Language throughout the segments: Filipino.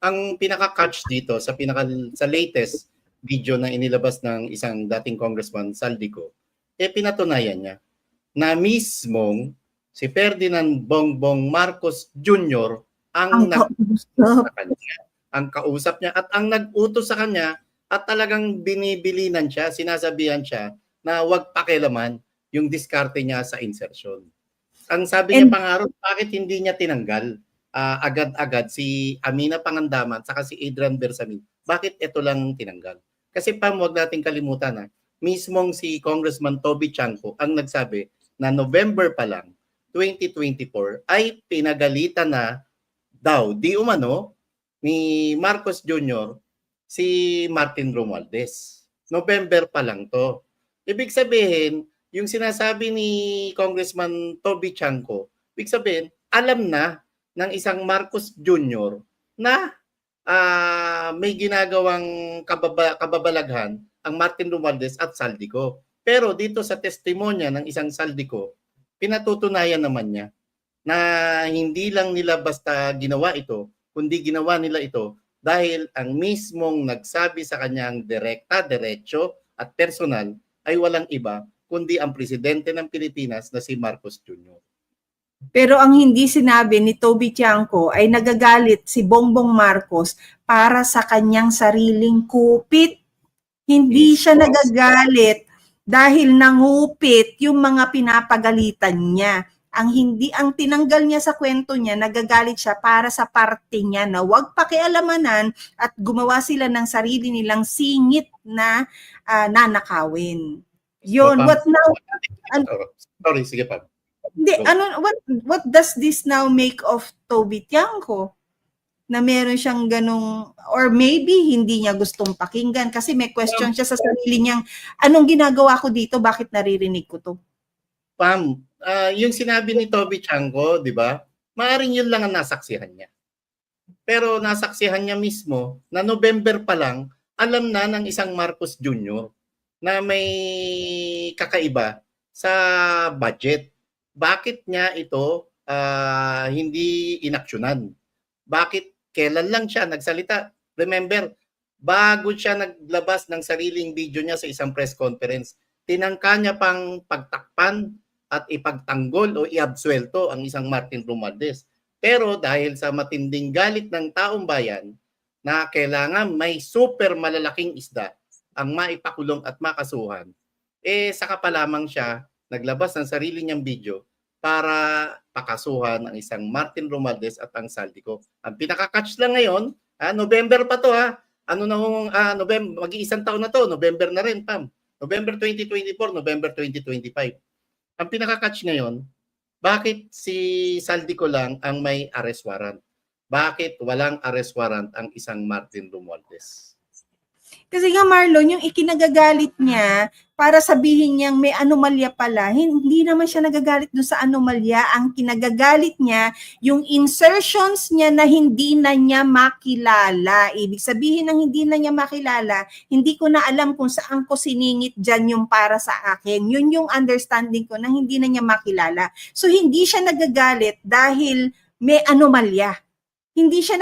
ang pinaka-catch dito sa latest video na inilabas ng isang dating congressman Saldico, pinatunayan niya na mismong si Ferdinand Bongbong Marcos Jr. ang nag-utos sa kanya, ang kausap niya at ang nag-utos sa kanya at talagang binibilinan siya, sinasabihan siya na huwag pakialaman yung diskarte niya sa insertion. Ang sabi niya pa nga ron, bakit hindi niya tinanggal agad-agad si Amina Pangandaman at si Adrian Bersamin? Bakit ito lang tinanggal? Kasi huwag nating kalimutan mismong si Congressman Toby Chanco ang nagsabi na November pa lang, 2024, ay pinagalitan na daw, di umano, ni Marcos Jr. si Martin Romualdez. November pa lang to. Ibig sabihin, yung sinasabi ni Congressman Toby Chanco, ibig sabihin, alam na ng isang Marcos Jr. na may ginagawang kababalaghan ang Martin Romualdez at Saldico. Pero dito sa testimonya ng isang Saldico, pinatutunayan naman niya na hindi lang nila basta ginawa ito, kundi ginawa nila ito dahil ang mismong nagsabi sa kanyang direkta, diretso at personal ay walang iba kundi ang presidente ng Pilipinas na si Marcos Jr. Pero ang hindi sinabi ni Toby Chanco ay nagagalit si Bongbong Marcos para sa kanyang sariling kupit. Hindi siya nagagalit dahil nangupit yung mga pinapagalitan niya. Ang tinanggal niya sa kwento niya, nagagalit siya para sa parte niya na wag pakialamanan at gumawa sila ng sarili nilang singit na nanakawin. Yun, what now? Sorry, sige pa. Hindi, what does this now make of Toby Chanco? Na meron siyang ganong, or maybe hindi niya gustong pakinggan kasi may question siya sa sarili niyang, anong ginagawa ko dito? Bakit naririnig ko to? Pam, yung sinabi ni Toby Chanco, di ba? Maaring yun lang ang nasaksihan niya. Pero nasaksihan niya mismo na November pa lang, alam na ng isang Marcos Jr. na may kakaiba sa budget. Bakit niya ito hindi inaksyonan? Bakit kailan lang siya nagsalita? Remember, bago siya naglabas ng sariling video niya sa isang press conference, tinangka niya pang pagtakpan at ipagtanggol o iabsuelto ang isang Martin Romualdez. Pero dahil sa matinding galit ng taong bayan na kailangan may super malalaking isda ang maipakulong at makasuhan, saka pa lamang siya naglabas ng sarili niyang video para pakasuhan ang isang Martin Romualdez at ang Saldico. Ang pinaka-catch lang ngayon, November pa to Ano na November, mag-iisang taon na to, November na rin, Pam. November 2024, November 2025. Ang pinaka-catch ngayon, bakit si Saldico lang ang may arrest warrant? Bakit walang arrest warrant ang isang Martin Romualdez? Kasi nga Marlon, yung ikinagagalit niya para sabihin niyang may anomalya pala, hindi naman siya nagagalit doon sa anomalya. Ang kinagagalit niya, yung insertions niya na hindi na niya makilala. Ibig sabihin ng hindi na niya makilala, hindi ko na alam kung saan ko siningit dyan yung para sa akin. Yun yung understanding ko na hindi na niya makilala. So hindi siya nagagalit dahil may anomalya. Hindi siya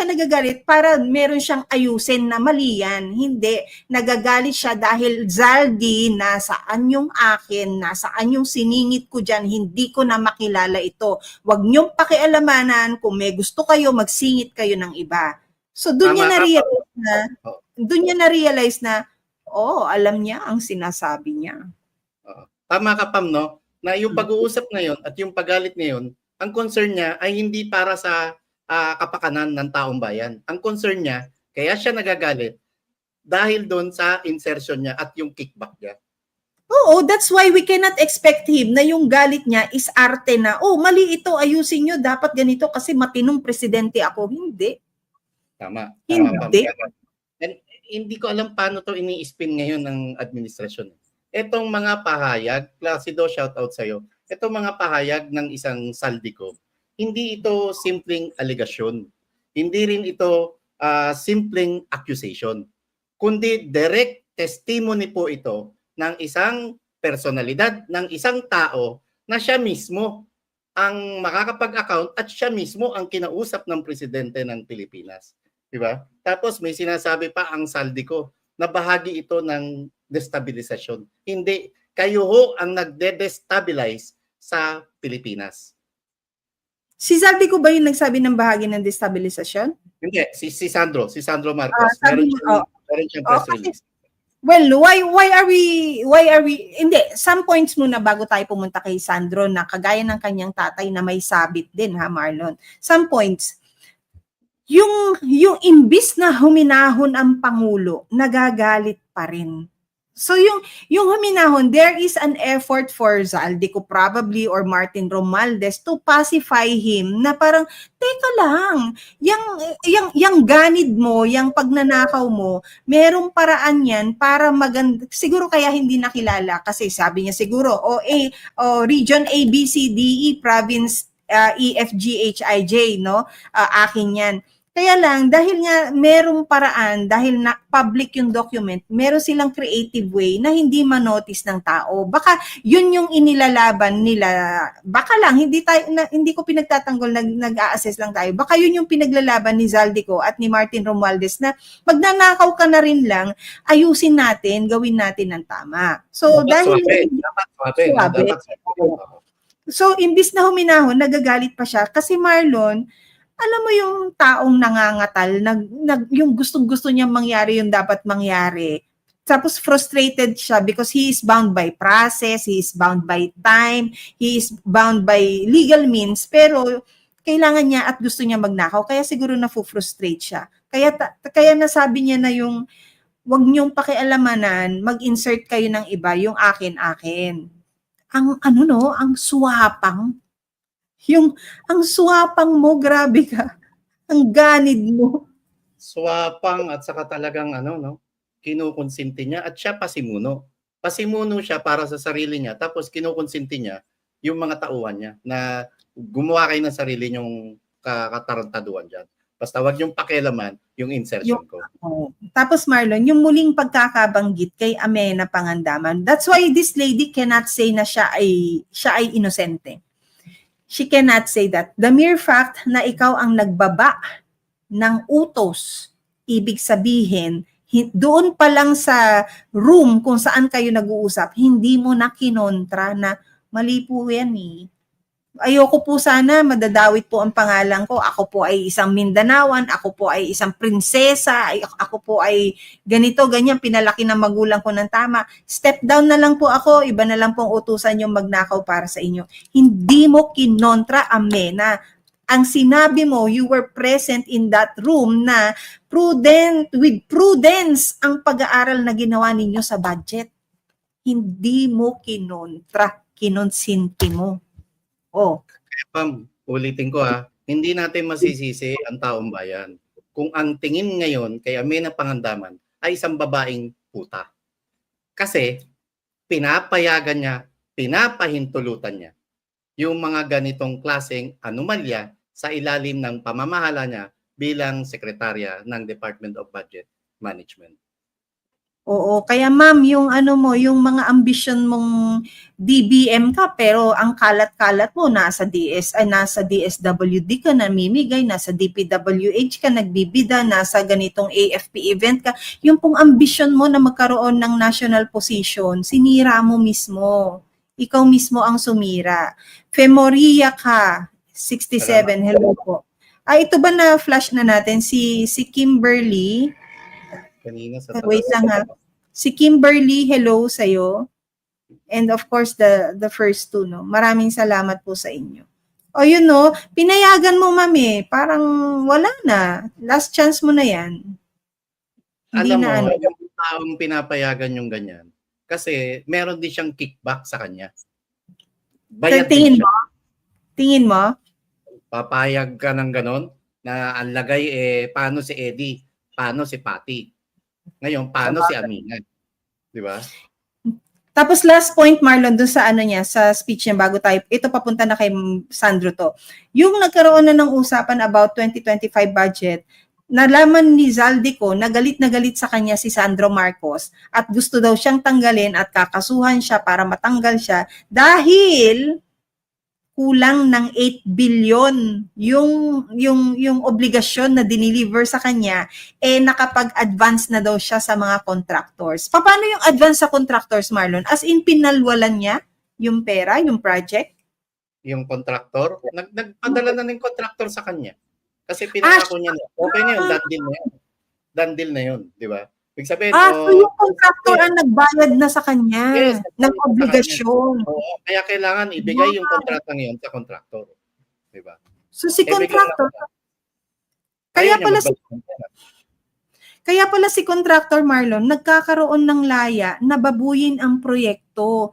nagagalit para meron siyang ayusin na mali yan. Hindi. Nagagalit siya dahil Zaldi, nasaan yung akin, nasaan yung siningit ko dyan, hindi ko na makilala ito. Huwag niyong pakialamanan, kung may gusto kayo, magsingit kayo ng iba. So doon niya na-realize na, alam niya ang sinasabi niya. Tama ka, Pam, no? Na yung pag-uusap ngayon at yung paggalit ngayon, ang concern niya ay hindi para sa kapakanan ng taong bayan. Ang concern niya, kaya siya nagagalit dahil doon sa insertion niya at yung kickback niya. Oo, that's why we cannot expect him na yung galit niya is arte na, mali ito, ayusin nyo, dapat ganito kasi matinong presidente ako. Hindi. Tama. Hindi. And hindi ko alam paano to ini-spin ngayon ng administrasyon. Etong mga pahayag, Placido, shout out sa'yo, etong mga pahayag ng isang Saldico, hindi ito simpleng aligasyon. Hindi rin ito simpleng accusation. Kundi direct testimony po ito ng isang personalidad, ng isang tao na siya mismo ang makakapag-account at siya mismo ang kinausap ng presidente ng Pilipinas. Di ba? Tapos may sinasabi pa ang Saldico na bahagi ito ng destabilisasyon. Hindi, kayo ho ang nagde-destabilize sa Pilipinas. Si Saldico ba yung nagsabi ng bahagi ng destabilisasyon? Hindi, si Sandro Marcos. Meron siyang press release. Well, why are we hindi, some points muna bago tayo pumunta kay Sandro na kagaya ng kanyang tatay na may sabit din, ha Marlon. Some points. Yung imbis na huminahon ang Pangulo, nagagalit pa rin. So yung huminahon, there is an effort for Zaldico probably or Martin Romualdez to pacify him na parang, teka lang, yung ganid mo, yung pagnanakaw mo, merong paraan yan para maganda. Siguro kaya hindi nakilala kasi sabi niya siguro, Region A, B, C, D, E, Province E, F, G, H, I, J, no? Akin yan. Kaya lang, dahil nga merong paraan, dahil na public yung document, meron silang creative way na hindi manotice ng tao. Baka yun yung inilalaban nila. Baka lang, hindi ko pinagtatanggol, nag-a-assess lang tayo. Baka yun yung pinaglalaban ni Zaldico at ni Martin Romualdez na magnanakaw ka na rin lang, ayusin natin, gawin natin ng tama. So, dapat swabe. So, imbis na huminahon, nagagalit pa siya. Kasi Marlon, alam mo yung taong nangangatal, yung gustong-gusto niyang mangyari yung dapat mangyari. Tapos frustrated siya because he is bound by process, he is bound by time, he is bound by legal means, pero kailangan niya at gusto niya magnakaw, kaya siguro na-frustrate siya. Kaya nasabi niya na yung, wag niyong pakialamanan, mag-insert kayo ng iba, yung akin-akin. Ang suwapang. Ang suwapang mo, grabe ka. Ang ganid mo. Suwapang at saka talagang kinukonsinti niya at siya pasimuno. Pasimuno siya para sa sarili niya tapos kinukonsinti niya yung mga tauhan niya na gumawa kayo ng sarili niyong katarantaduhan dyan. Basta wag niyong pakialaman yung insertion ko. Tapos Marlon, yung muling pagkakabanggit kay Amena Pangandaman, that's why this lady cannot say na siya ay inosente. She cannot say that. The mere fact na ikaw ang nagbaba ng utos, ibig sabihin, doon pa lang sa room kung saan kayo nag-uusap, hindi mo na kinontra na mali po yan eh. Ayoko po sana madadawit po ang pangalan ko. Ako po ay isang Mindanawan, ako po ay isang prinsesa, ako po ay ganito, ganyan, pinalaki ng magulang ko ng tama. Step down na lang po ako, iba na lang pong utusan yung magnakaw para sa inyo. Hindi mo kinontra, Amena. Ang sinabi mo, you were present in that room na with prudence ang pag-aaral na ginawa ninyo sa budget. Hindi mo kinontra, kinonsinti mo. Pam, ulitin ko hindi natin masisisi ang taong bayan kung ang tingin ngayon kay Amena Pangandaman ay isang babaeng puta. Kasi pinapayagan niya, pinapahintulutan niya yung mga ganitong klaseng anomalya sa ilalim ng pamamahala niya bilang sekretarya ng Department of Budget Management. Oo, kaya ma'am, yung yung mga ambisyon mong DBM ka pero ang kalat-kalat mo nasa DSWD ka namimigay, nasa DPWH ka nagbibida, nasa ganitong AFP event ka. Yung pong ambisyon mo na magkaroon ng national position, sinira mo mismo. Ikaw mismo ang sumira. Femoria ka, 67. Hello po. Ito ba na flash na natin si Kimberly? Wait lang ha. Si Kimberly, hello sa'yo. And of course, the first two, no? Maraming salamat po sa inyo. Yun, no? Pinayagan mo, mami. Parang wala na. Last chance mo na yan. Alam mo, yung taong pinapayagan yung ganyan. Kasi meron din siyang kickback sa kanya. Bayad din siya. Tingin mo? Papayag ka ng ganon na ang lagay paano si Eddie, paano si Patty. Ngayon, paano si Amina? Di ba? Tapos last point, Marlon, doon sa sa speech niya bago tayo, ito papunta na kay Sandro to. Yung nagkaroon na ng usapan about 2025 budget, nalaman ni Zaldico na galit sa kanya si Sandro Marcos at gusto daw siyang tanggalin at kakasuhan siya para matanggal siya dahil kulang ng 8 billion yung obligasyon na dineliver sa kanya, nakapag-advance na daw siya sa mga contractors. Paano yung advance sa contractors, Marlon? As in, pinalwalan niya yung pera, yung project? Yung contractor, nagpadala na ng contractor sa kanya. Kasi pinangako niya na, okay na yun, done deal na yun. Done deal na yun, di ba? Ibig sabihin, so yung contractor ang nagbayad na sa kanya ng obligasyon. Oo, kaya kailangan ibigay yung kontratang yun sa contractor. Di ba? So si contractor, kaya pala si contractor, Marlon, nagkakaroon ng laya na babuyin ang proyekto.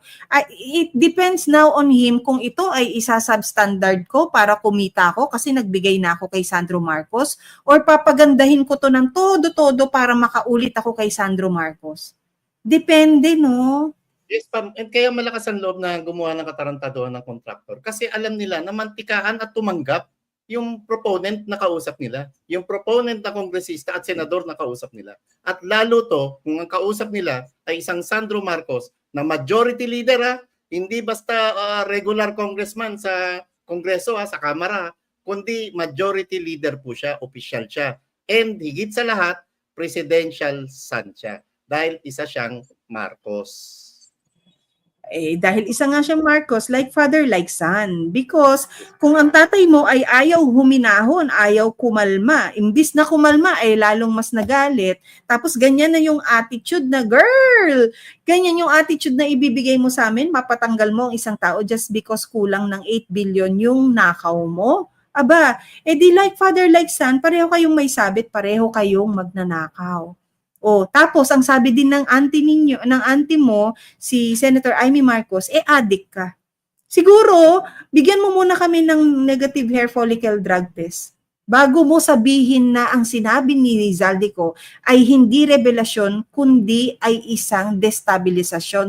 It depends now on him kung ito ay isa-substandard ko para kumita ko kasi nagbigay na ako kay Sandro Marcos, or papagandahin ko to ng todo-todo para makaulit ako kay Sandro Marcos. Depende, no? Yes, and kaya malakas ang loob na gumawa ng katarantaduhan ng contractor kasi alam nila na mantikaan at tumanggap yung proponent na kausap nila, yung proponent na kongresista at senador na kausap nila. At lalo to, kung ang kausap nila ay isang Sandro Marcos na majority leader, hindi basta regular congressman sa kongreso, sa kamara, kundi majority leader po siya, official siya. And higit sa lahat, presidential son siya dahil isa siyang Marcos. Dahil isa nga siyang Marcos, like father, like son. Because kung ang tatay mo ay ayaw huminahon, ayaw kumalma, imbis na kumalma ay lalong mas nagalit, tapos ganyan na yung attitude na, girl, ganyan yung attitude na ibibigay mo sa amin, mapatanggal mo ang isang tao just because kulang ng 8 billion yung nakaw mo. Aba, di like father, like son, pareho kayong may sabit, pareho kayong magnanakaw. Tapos ang sabi din ng auntie mo, si Senator Amy Marcos, addict ka. Siguro, bigyan mo muna kami ng negative hair follicle drug test bago mo sabihin na ang sinabi ni Zaldico ay hindi revelasyon kundi ay isang destabilisasyon.